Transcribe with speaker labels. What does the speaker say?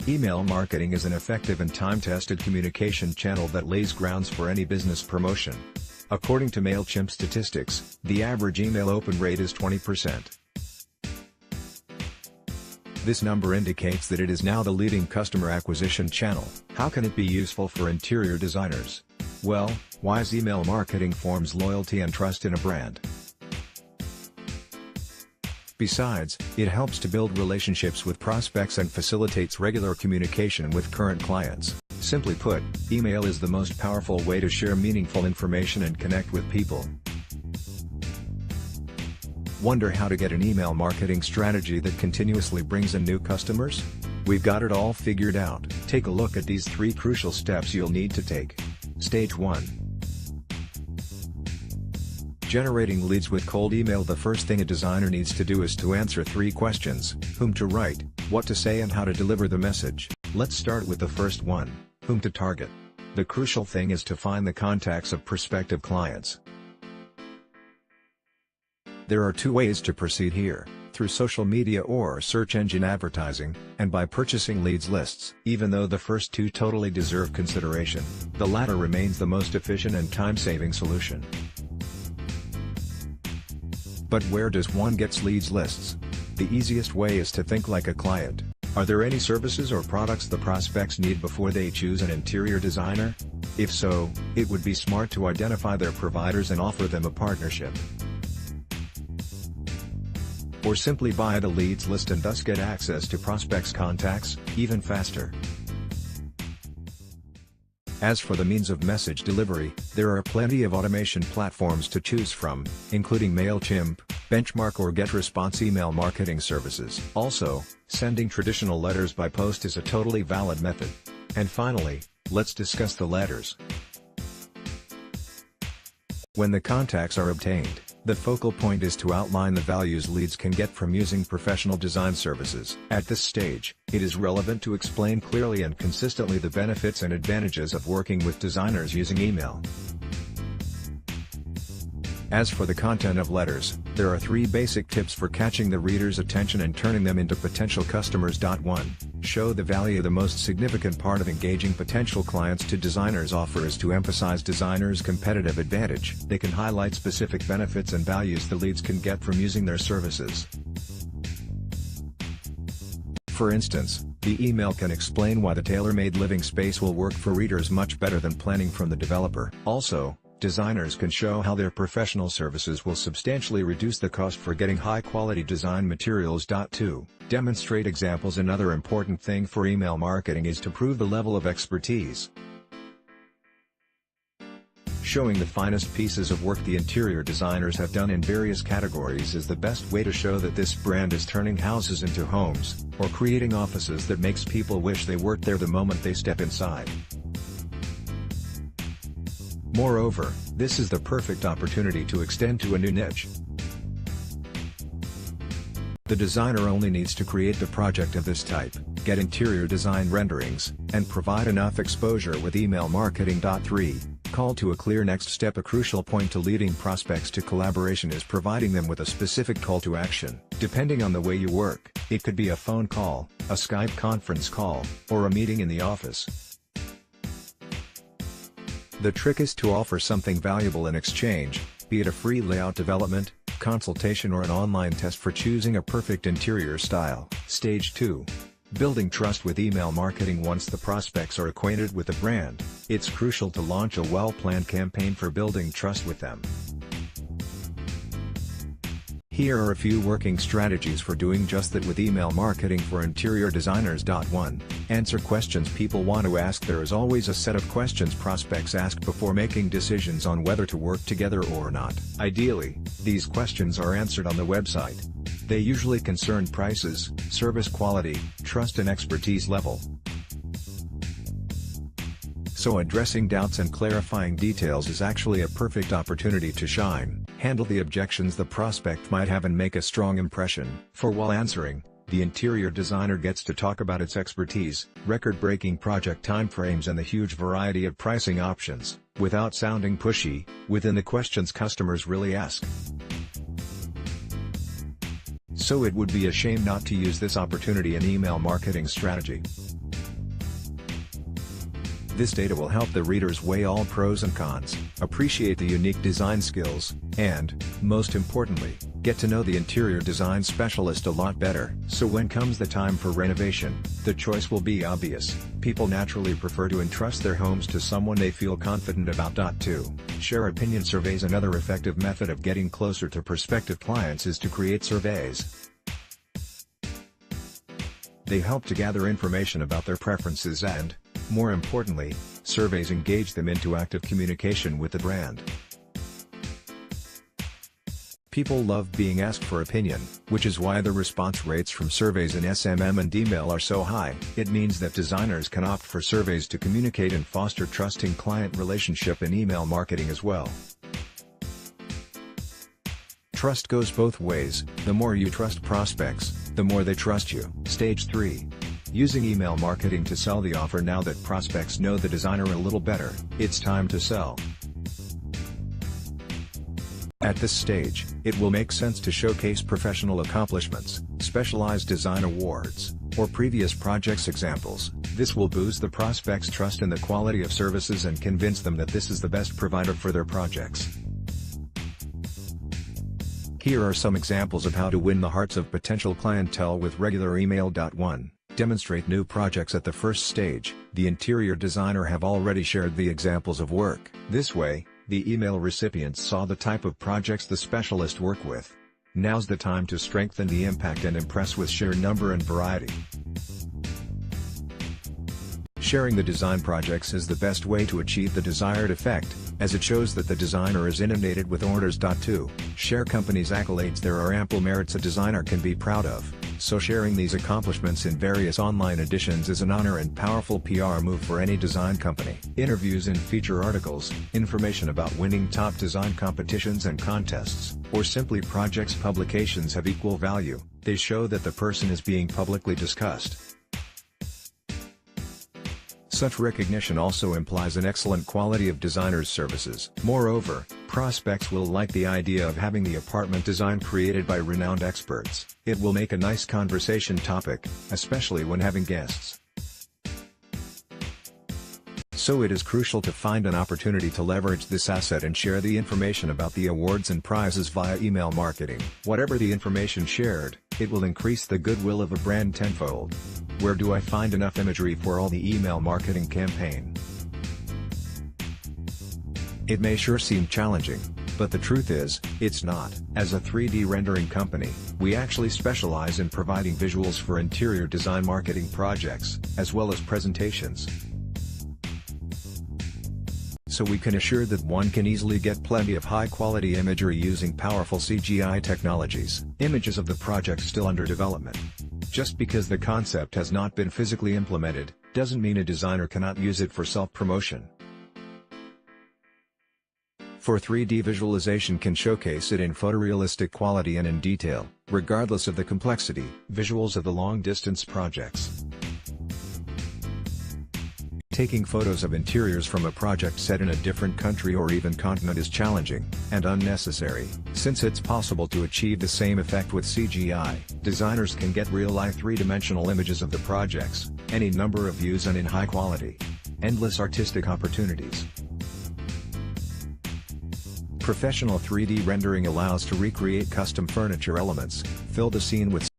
Speaker 1: Email marketing is an effective and time-tested communication channel that lays grounds for any business promotion. According to MailChimp statistics, the average email open rate is 20%. This number indicates that it is now the leading customer acquisition channel. How can it be useful for interior designers? Well, wise email marketing forms loyalty and trust in a brand. Besides, it helps to build relationships with prospects and facilitates regular communication with current clients. Simply put, email is the most powerful way to share meaningful information and connect with people. Wonder how to get an email marketing strategy that continuously brings in new customers? We've got it all figured out. Take a look at these 3 crucial steps you'll need to take. Stage 1. Generating leads with cold email. The first thing a designer needs to do is to answer 3 questions: whom to write, what to say, and how to deliver the message. Let's start with the first one: whom to target. The crucial thing is to find the contacts of prospective clients. There are 2 ways to proceed here: through social media or search engine advertising, and by purchasing leads lists. Even though the first 2 totally deserve consideration, the latter remains the most efficient and time-saving solution. But where does one get leads lists? The easiest way is to think like a client. Are there any services or products the prospects need before they choose an interior designer? If so, it would be smart to identify their providers and offer them a partnership. Or simply buy the leads list and thus get access to prospects' contacts, even faster. As for the means of message delivery, there are plenty of automation platforms to choose from, including MailChimp, Benchmark, or GetResponse email marketing services. Also, sending traditional letters by post is a totally valid method. And finally, let's discuss the letters. When the contacts are obtained, the focal point is to outline the values leads can get from using professional design services. At this stage, it is relevant to explain clearly and consistently the benefits and advantages of working with designers using email. As for the content of letters, there are 3 basic tips for catching the reader's attention and turning them into potential customers. 1. Show the value. The most significant part of engaging potential clients to designers' offer is to emphasize designers' competitive advantage. They can highlight specific benefits and values the leads can get from using their services. For instance, the email can explain why the tailor-made living space will work for readers much better than planning from the developer. Also, designers can show how their professional services will substantially reduce the cost for getting high-quality design materials. 2. Demonstrate examples. Another important thing for email marketing is to prove the level of expertise. Showing the finest pieces of work the interior designers have done in various categories is the best way to show that this brand is turning houses into homes, or creating offices that makes people wish they worked there the moment they step inside. Moreover, this is the perfect opportunity to extend to a new niche. The designer only needs to create the project of this type, get interior design renderings, and provide enough exposure with email marketing. 3. Call to a clear next step. A crucial point to leading prospects to collaboration is providing them with a specific call to action. Depending on the way you work, it could be a phone call, a Skype conference call, or a meeting in the office. The trick is to offer something valuable in exchange, be it a free layout development, consultation, or an online test for choosing a perfect interior style. Stage 2. Building trust with email marketing. Once the prospects are acquainted with the brand, it's crucial to launch a well-planned campaign for building trust with them. Here are a few working strategies for doing just that with email marketing for interior designers. 1. Answer questions people want to ask. There is always a set of questions prospects ask before making decisions on whether to work together or not. Ideally, these questions are answered on the website. They usually concern prices, service quality, trust, and expertise level. So addressing doubts and clarifying details is actually a perfect opportunity to shine, handle the objections the prospect might have, and make a strong impression. For while answering, the interior designer gets to talk about its expertise, record-breaking project timeframes, and the huge variety of pricing options, without sounding pushy, within the questions customers really ask. So it would be a shame not to use this opportunity in email marketing strategy. This data will help the readers weigh all pros and cons, appreciate the unique design skills, and, most importantly, get to know the interior design specialist a lot better. So when comes the time for renovation, the choice will be obvious. People naturally prefer to entrust their homes to someone they feel confident about. 2. Share opinion surveys. Another effective method of getting closer to prospective clients is to create surveys. They help to gather information about their preferences and, more importantly, surveys engage them into active communication with the brand. People love being asked for opinion, which is why the response rates from surveys in SMM and email are so high. It means that designers can opt for surveys to communicate and foster trusting client relationship in email marketing as well. Trust goes both ways. The more you trust prospects, the more they trust you. Stage 3. Using email marketing to sell the offer. Now that prospects know the designer a little better, it's time to sell. At this stage, it will make sense to showcase professional accomplishments, specialized design awards, or previous projects examples. This will boost the prospect's trust in the quality of services and convince them that this is the best provider for their projects. Here are some examples of how to win the hearts of potential clientele with regular email. 1. Demonstrate new projects. At the first stage, the interior designer have already shared the examples of work. This way, the email recipients saw the type of projects the specialist work with. Now's the time to strengthen the impact and impress with sheer number and variety. Sharing the design projects is the best way to achieve the desired effect, as it shows that the designer is inundated with orders. 2. Share company's accolades. There are ample merits a designer can be proud of, so sharing these accomplishments in various online editions is an honor and powerful PR move for any design company. Interviews and feature articles, information about winning top design competitions and contests, or simply projects publications have equal value. They show that the person is being publicly discussed. Such recognition also implies an excellent quality of designer's services. Moreover, prospects will like the idea of having the apartment design created by renowned experts. It will make a nice conversation topic, especially when having guests. So it is crucial to find an opportunity to leverage this asset and share the information about the awards and prizes via email marketing. Whatever the information shared, it will increase the goodwill of a brand tenfold. Where do I find enough imagery for all the email marketing campaign? It may sure seem challenging, but the truth is, it's not. As a 3D rendering company, we actually specialize in providing visuals for interior design marketing projects, as well as presentations. So we can assure that one can easily get plenty of high-quality imagery using powerful CGI technologies. Images of the project still under development. Just because the concept has not been physically implemented, doesn't mean a designer cannot use it for self-promotion. For 3D visualization can showcase it in photorealistic quality and in detail, regardless of the complexity. Visuals of the long-distance projects. Taking photos of interiors from a project set in a different country or even continent is challenging, and unnecessary. Since it's possible to achieve the same effect with CGI, designers can get real-life three-dimensional images of the projects, any number of views and in high quality. Endless artistic opportunities. Professional 3D rendering allows to recreate custom furniture elements, fill the scene with